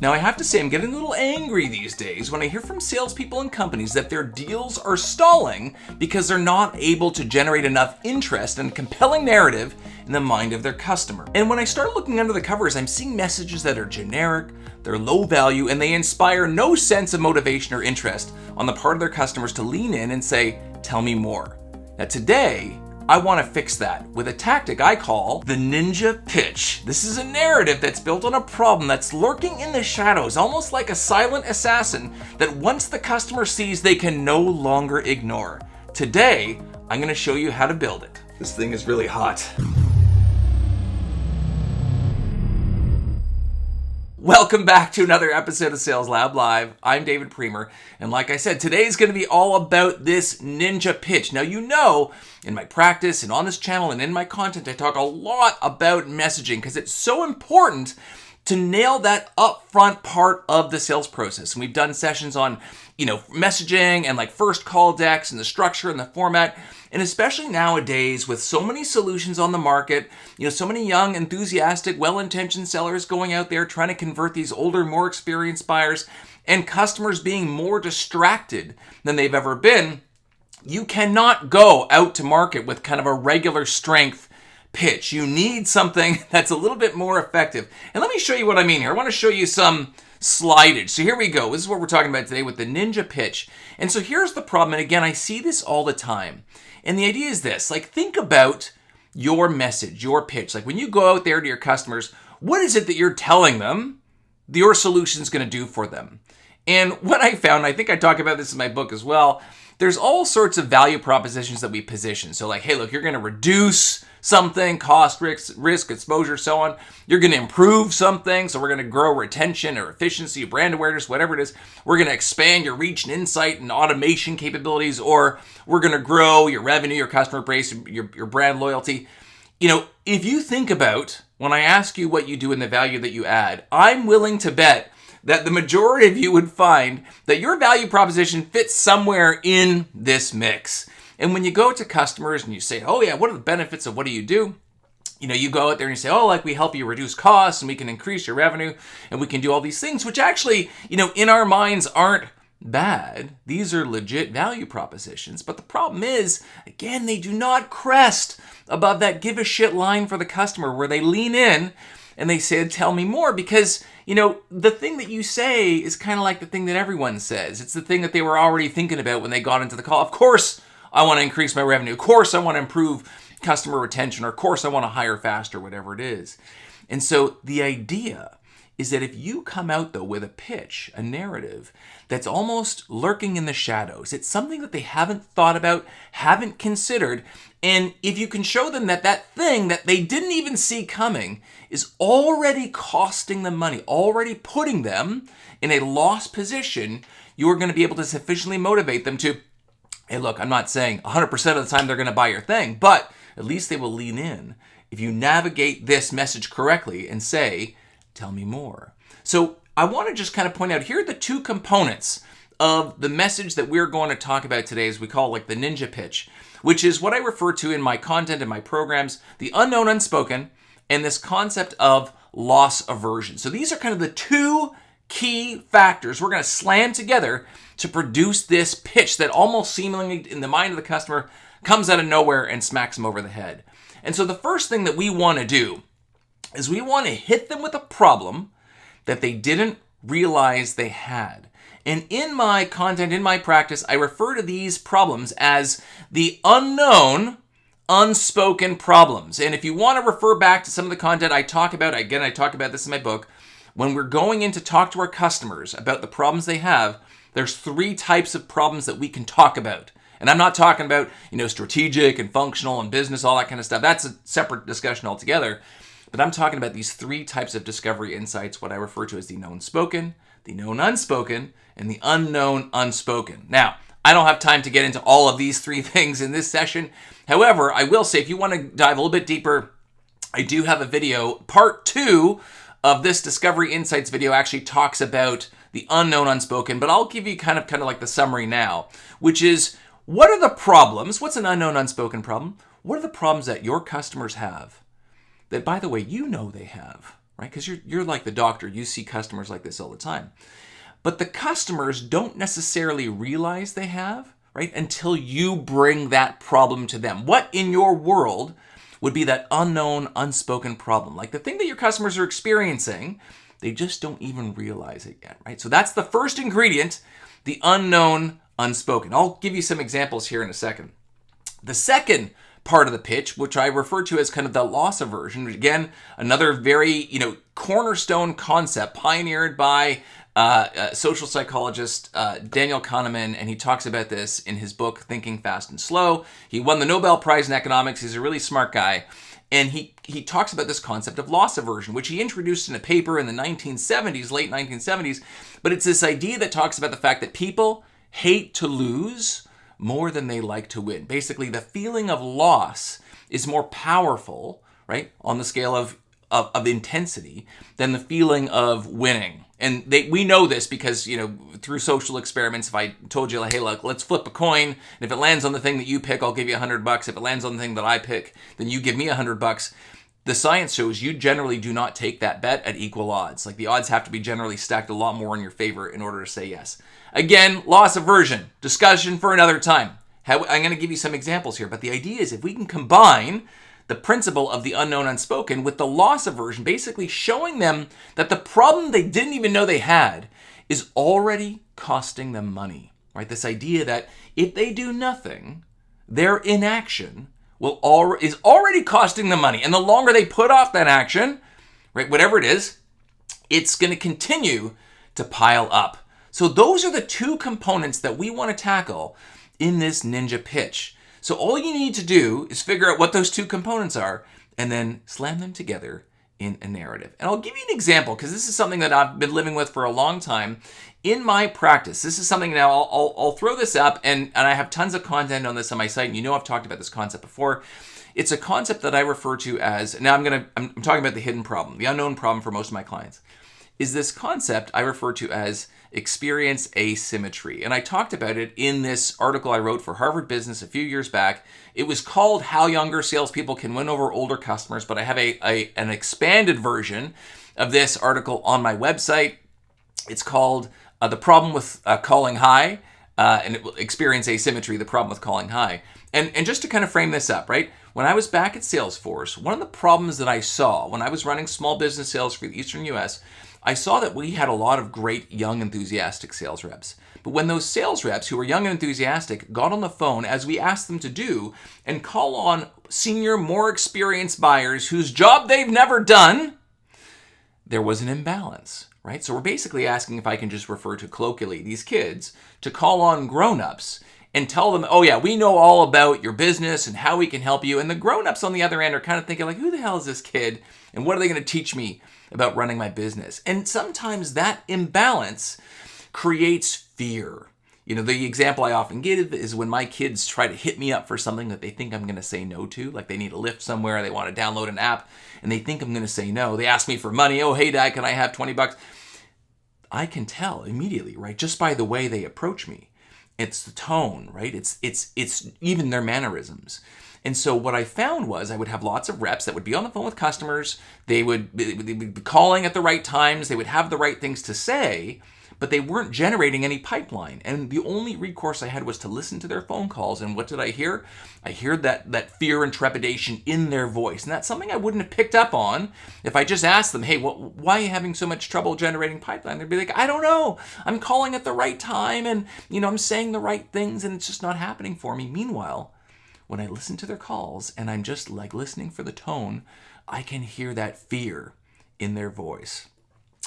Now, I have to say, I'm getting a little angry these days when I hear from salespeople and companies that their deals are stalling because they're not able to generate enough interest and compelling narrative in the mind of their customer. And when I start looking under the covers, I'm seeing messages that are generic, they're low value, and they inspire no sense of motivation or interest on the part of their customers to lean in and say, "Tell me more." Now, today, I want to fix that with a tactic I call the ninja pitch. This is a narrative that's built on a problem that's lurking in the shadows, almost like a silent assassin that once the customer sees, they can no longer ignore. Today, I'm going to show you how to build it. This thing is really hot. Welcome back to another episode of Sales Lab Live. I'm David Premer, and like I said, today is going to be all about this ninja pitch. Now, you know, in my practice and on this channel and in my content, I talk a lot about messaging because it's so important to nail that upfront part of the sales process. And we've done sessions on, messaging and like first call decks and the structure and the format. And especially nowadays with so many solutions on the market, so many young, enthusiastic, well-intentioned sellers going out there trying to convert these older, more experienced buyers and customers being more distracted than they've ever been, you cannot go out to market with kind of a regular strength pitch. You need something that's a little bit more effective. And let me show you what I mean here. I want to show you some slidage. So here we go. This is what we're talking about today with the ninja pitch. And so here's the problem. And again, I see this all the time. And the idea is this, think about your message, your pitch. Like when you go out there to your customers, what is it that you're telling them your solution is going to do for them? And what I found, I think I talk about this in my book as well, there's all sorts of value propositions that we position. So like, hey, look, you're going to reduce something, cost, risk, exposure, so on. You're going to improve something. So we're going to grow retention or efficiency, brand awareness, whatever it is. We're going to expand your reach and insight and automation capabilities, or we're going to grow your revenue, your customer base, your brand loyalty. If you think about when I ask you what you do and the value that you add, I'm willing to bet that the majority of you would find that your value proposition fits somewhere in this mix. And when you go to customers and you say, oh yeah, what are the benefits of what do? You go out there and you say, oh, we help you reduce costs and we can increase your revenue and we can do all these things, which actually, in our minds aren't bad. These are legit value propositions. But the problem is, again, they do not crest above that give a shit line for the customer where they lean in and they say, tell me more, because, the thing that you say is kind of like the thing that everyone says. It's the thing that they were already thinking about when they got into the call. Of course, I want to increase my revenue. Of course, I want to improve customer retention. Or of course, I want to hire faster, whatever it is. And so the idea is that if you come out, though, with a pitch, a narrative that's almost lurking in the shadows, it's something that they haven't thought about, haven't considered, and if you can show them that thing that they didn't even see coming is already costing them money, already putting them in a loss position, you're going to be able to sufficiently motivate them to, hey, look, I'm not saying 100% of the time they're going to buy your thing, but at least they will lean in if you navigate this message correctly and say, tell me more. So I want to just kind of point out, here are the two components of the message that we're going to talk about today, as we call the ninja pitch, which is what I refer to in my content and my programs, the unknown unspoken, and this concept of loss aversion. So these are kind of the two key factors we're going to slam together to produce this pitch that almost seemingly in the mind of the customer comes out of nowhere and smacks them over the head. And so the first thing that we want to do is we want to hit them with a problem that they didn't realize they had. And in my content, in my practice, I refer to these problems as the unknown, unspoken problems. And if you want to refer back to some of the content I talk about, again, I talk about this in my book, when we're going in to talk to our customers about the problems they have, there's three types of problems that we can talk about. And I'm not talking about, strategic and functional and business, all that kind of stuff. That's a separate discussion altogether. But I'm talking about these three types of discovery insights, what I refer to as the known spoken, the known unspoken, and the unknown unspoken. Now, I don't have time to get into all of these three things in this session. However, I will say if you want to dive a little bit deeper, I do have a video. Part 2 of this Discovery Insights video actually talks about the unknown unspoken, but I'll give you kind of like the summary now, which is, what are the problems? What's an unknown unspoken problem? What are the problems that your customers have that, by the way, they have, right? Because you're like the doctor. You see customers like this all the time. But the customers don't necessarily realize they have, right, until you bring that problem to them. What in your world would be that unknown, unspoken problem? Like the thing that your customers are experiencing, they just don't even realize it yet, right? So that's the first ingredient, the unknown, unspoken. I'll give you some examples here in a second. The second part of the pitch, which I refer to as kind of the loss aversion, again, another very, cornerstone concept pioneered by social psychologist Daniel Kahneman, and he talks about this in his book, Thinking Fast and Slow. He won the Nobel Prize in economics. He's a really smart guy. And he talks about this concept of loss aversion, which he introduced in a paper in the 1970s, late 1970s. But it's this idea that talks about the fact that people hate to lose more than they like to win. Basically, the feeling of loss is more powerful, right, on the scale of intensity than the feeling of winning. And we know this because, through social experiments, if I told you, hey, look, let's flip a coin, and if it lands on the thing that you pick, I'll give you $100. If it lands on the thing that I pick, then you give me $100. The science shows you generally do not take that bet at equal odds. Like the odds have to be generally stacked a lot more in your favor in order to say yes. Again, loss aversion, discussion for another time. I'm going to give you some examples here, but the idea is if we can combine the principle of the unknown unspoken with the loss aversion, basically showing them that the problem they didn't even know they had is already costing them money, right? This idea that if they do nothing, their inaction is already costing them money. And the longer they put off that action, right, whatever it is, it's going to continue to pile up. So those are the two components that we want to tackle in this ninja pitch. So all you need to do is figure out what those two components are and then slam them together in a narrative. And I'll give you an example because this is something that I've been living with for a long time in my practice. This is something now I'll throw this up and I have tons of content on this on my site. And I've talked about this concept before. It's a concept that I refer to as, now I'm talking about the hidden problem, the unknown problem for most of my clients, is this concept I refer to as experience asymmetry. And I talked about it in this article I wrote for Harvard Business a few years back. It was called How Younger Salespeople Can Win Over Older Customers, but I have an expanded version of this article on my website. It's called The Problem with Calling High, and it will experience asymmetry, the problem with calling high. And just to kind of frame this up, right? When I was back at Salesforce, one of the problems that I saw when I was running small business sales for the Eastern US, I saw that we had a lot of great young enthusiastic sales reps. But when those sales reps who were young and enthusiastic got on the phone, as we asked them to do, and call on senior, more experienced buyers whose job they've never done, there was an imbalance, right? So we're basically asking, if I can just refer to colloquially, these kids to call on grown-ups and tell them, oh yeah, we know all about your business and how we can help you. And the grown-ups on the other end are kind of thinking like, who the hell is this kid? And what are they going to teach me about running my business? And sometimes that imbalance creates fear. The example I often give is when my kids try to hit me up for something that they think I'm going to say no to, like they need a lift somewhere, they want to download an app, and they think I'm going to say no. They ask me for money. Oh, hey, Dad, can I have $20? I can tell immediately, right? Just by the way they approach me. It's the tone, right? It's even their mannerisms. And so what I found was I would have lots of reps that would be on the phone with customers. They would be calling at the right times. They would have the right things to say, but they weren't generating any pipeline. And the only recourse I had was to listen to their phone calls. And what did I hear? I heard that fear and trepidation in their voice. And that's something I wouldn't have picked up on if I just asked them, hey, why are you having so much trouble generating pipeline? They'd be like, I don't know. I'm calling at the right time and, I'm saying the right things and it's just not happening for me. Meanwhile, when I listen to their calls and I'm just like listening for the tone, I can hear that fear in their voice.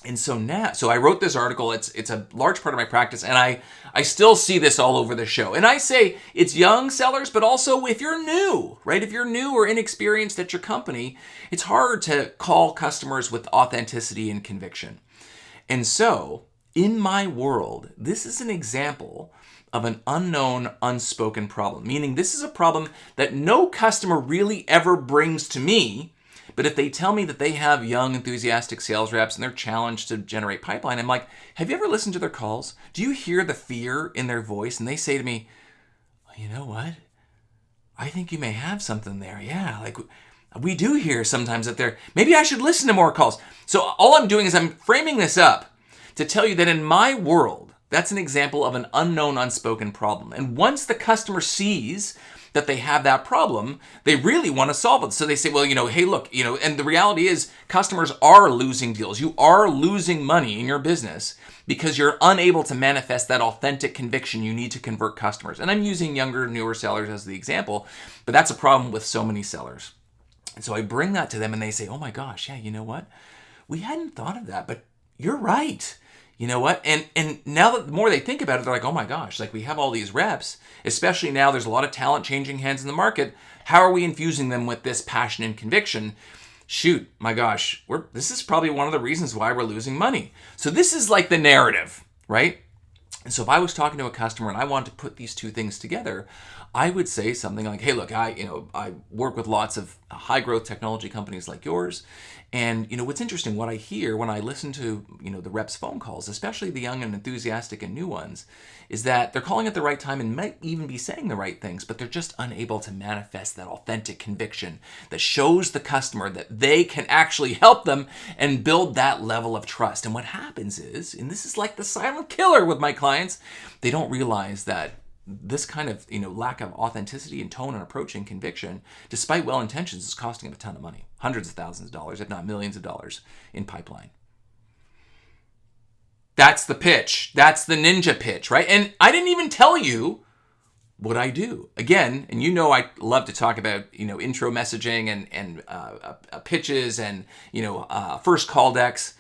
And so I wrote this article. It's a large part of my practice, and I still see this all over the show. And I say it's young sellers, but also if you're new, right? If you're new or inexperienced at your company, it's hard to call customers with authenticity and conviction. And so in my world, this is an example of an unknown, unspoken problem, meaning this is a problem that no customer really ever brings to me. But if they tell me that they have young, enthusiastic sales reps and they're challenged to generate pipeline, I'm like, have you ever listened to their calls? Do you hear the fear in their voice? And they say to me, well, you know what? I think you may have something there. Yeah, like We do hear sometimes that maybe I should listen to more calls. So all I'm doing is I'm framing this up to tell you that in my world, that's an example of an unknown, unspoken problem. And once the customer sees that they have that problem, they really want to solve it. So they say, well, hey, look, and the reality is customers are losing deals. You are losing money in your business because you're unable to manifest that authentic conviction you need to convert customers. And I'm using younger, newer sellers as the example, but that's a problem with so many sellers. And so I bring that to them and they say, oh my gosh, yeah, you know what? We hadn't thought of that, but you're right. You know what? And now that the more they think about it, they're like, oh my gosh, like we have all these reps, especially now there's a lot of talent changing hands in the market. How are we infusing them with this passion and conviction? Shoot, my gosh, this is probably one of the reasons why we're losing money. So this is like the narrative, right? And so if I was talking to a customer and I wanted to put these two things together, I would say something like, hey, look, I work with lots of high growth technology companies like yours. And, what's interesting, what I hear when I listen to, the reps' phone calls, especially the young and enthusiastic and new ones, is that they're calling at the right time and might even be saying the right things, but they're just unable to manifest that authentic conviction that shows the customer that they can actually help them and build that level of trust. And what happens is, and this is like the silent killer with my clients, they don't realize that this kind of lack of authenticity and tone and approach and conviction, despite well intentions, is costing them a ton of money, hundreds of thousands of dollars, if not millions of dollars in pipeline. That's the pitch. That's the ninja pitch, right? And I didn't even tell you what I do. Again, and I love to talk about intro messaging and pitches and first call decks.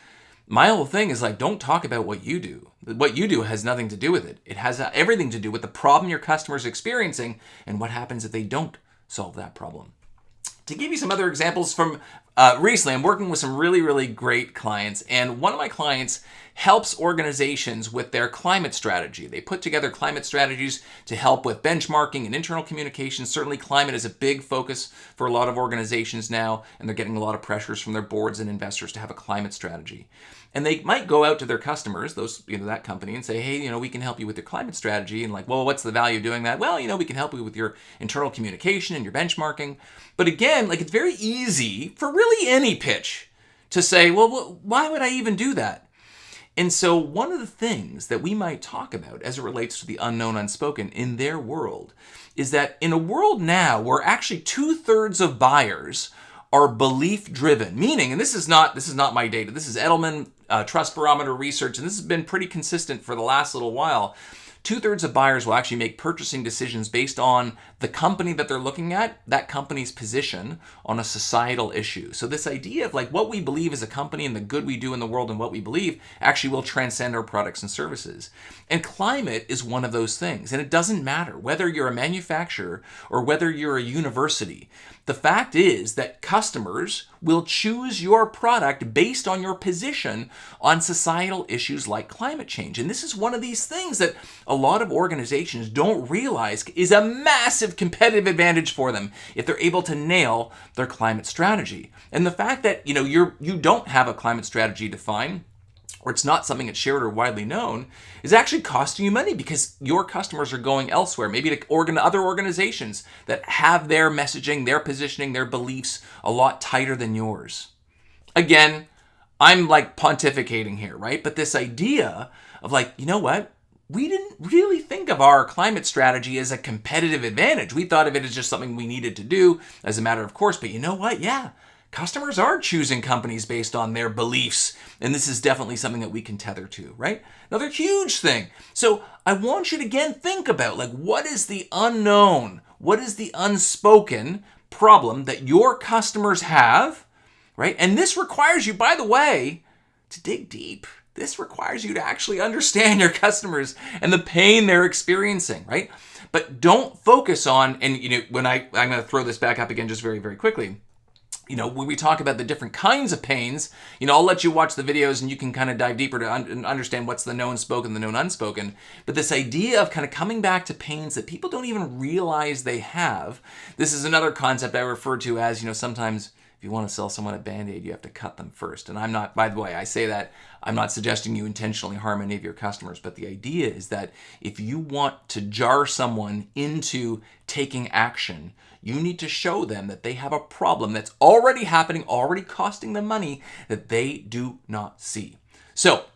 My whole thing is like, don't talk about what you do. What you do has nothing to do with it. It has everything to do with the problem your customer is experiencing and what happens if they don't solve that problem. To give you some other examples from recently, I'm working with some really, really great clients, and one of my clients helps organizations with their climate strategy. They put together climate strategies to help with benchmarking and internal communication. Certainly climate is a big focus for a lot of organizations now, and they're getting a lot of pressures from their boards and investors to have a climate strategy. And they might go out to their customers, that company, and say, hey, we can help you with your climate strategy. And like, well, what's the value of doing that? Well, we can help you with your internal communication and your benchmarking. But again, like it's very easy for really any pitch to say, well, why would I even do that? And so one of the things that we might talk about as it relates to the unknown, unspoken in their world is that in a world now where actually 2/3 of buyers are belief driven, meaning, and this is not my data, this is Edelman Trust Barometer research, and this has been pretty consistent for the last little while. 2/3 of buyers will actually make purchasing decisions based on the company that they're looking at, that company's position on a societal issue. So this idea of like what we believe as a company and the good we do in the world and what we believe actually will transcend our products and services. And climate is one of those things. And it doesn't matter whether you're a manufacturer or whether you're a university. The fact is that customers will choose your product based on your position on societal issues like climate change. And this is one of these things that a lot of organizations don't realize is a massive competitive advantage for them if they're able to nail their climate strategy. And the fact that you don't have a climate strategy defined, or it's not something that's shared or widely known, is actually costing you money because your customers are going elsewhere, maybe to other organizations that have their messaging, their positioning, their beliefs a lot tighter than yours. Again, I'm like pontificating here, right? But this idea of like, you know what? We didn't really think of our climate strategy as a competitive advantage. We thought of it as just something we needed to do as a matter of course. But you know what? Yeah, customers are choosing companies based on their beliefs. And this is definitely something that we can tether to, right? Another huge thing. So I want you to again think about like, what is the unknown? What is the unspoken problem that your customers have, right? And this requires you, by the way, to dig deep. This requires you to actually understand your customers and the pain they're experiencing, right? But don't focus on, and when I'm going to throw this back up again just very, very quickly. When we talk about the different kinds of pains, I'll let you watch the videos and you can kind of dive deeper to understand what's the known spoken, the known unspoken. But this idea of kind of coming back to pains that people don't even realize they have, this is another concept I refer to as, sometimes if you want to sell someone a Band-Aid, you have to cut them first. And I'm not, by the way, I say that, I'm not suggesting you intentionally harm any of your customers, but the idea is that if you want to jar someone into taking action, you need to show them that they have a problem that's already happening, already costing them money that they do not see. So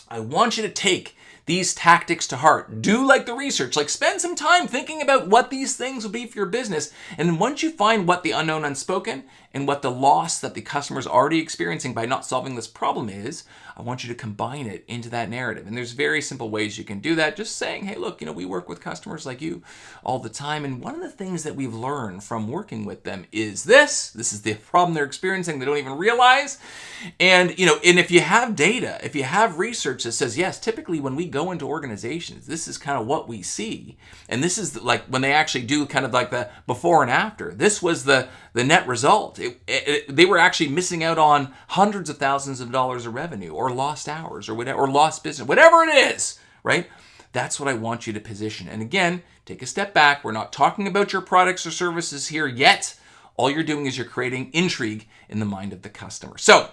I want you to take these tactics to heart. Do like the research, like spend some time thinking about what these things will be for your business. And then once you find what the unknown unspoken and what the loss that the customer is already experiencing by not solving this problem is, I want you to combine it into that narrative. And there's very simple ways you can do that. Just saying, hey, look, we work with customers like you all the time. And one of the things that we've learned from working with them is this. This is the problem they're experiencing. They don't even realize. And, and if you have data, if you have research that says, yes, typically when we go into organizations, this is kind of what we see. And this is like when they actually do kind of like the before and after. This was the net result. They were actually missing out on hundreds of thousands of dollars of revenue or lost hours or whatever, or lost business, whatever it is, right? That's what I want you to position. And again, take a step back. We're not talking about your products or services here yet. All you're doing is you're creating intrigue in the mind of the customer. So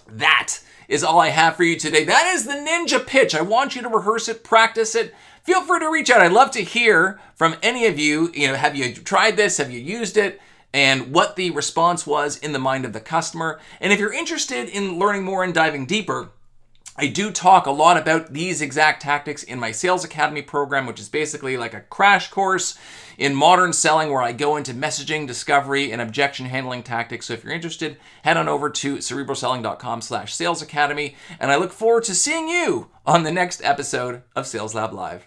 that is all I have for you today. That is the ninja pitch. I want you to rehearse it, practice it. Feel free to reach out. I'd love to hear from any of you. Have you tried this? Have you used it? And what the response was in the mind of the customer. And if you're interested in learning more and diving deeper, I do talk a lot about these exact tactics in my Sales Academy program, which is basically like a crash course in modern selling where I go into messaging, discovery, and objection handling tactics. So if you're interested, head on over to cerebralselling.com/salesacademy. And I look forward to seeing you on the next episode of Sales Lab Live.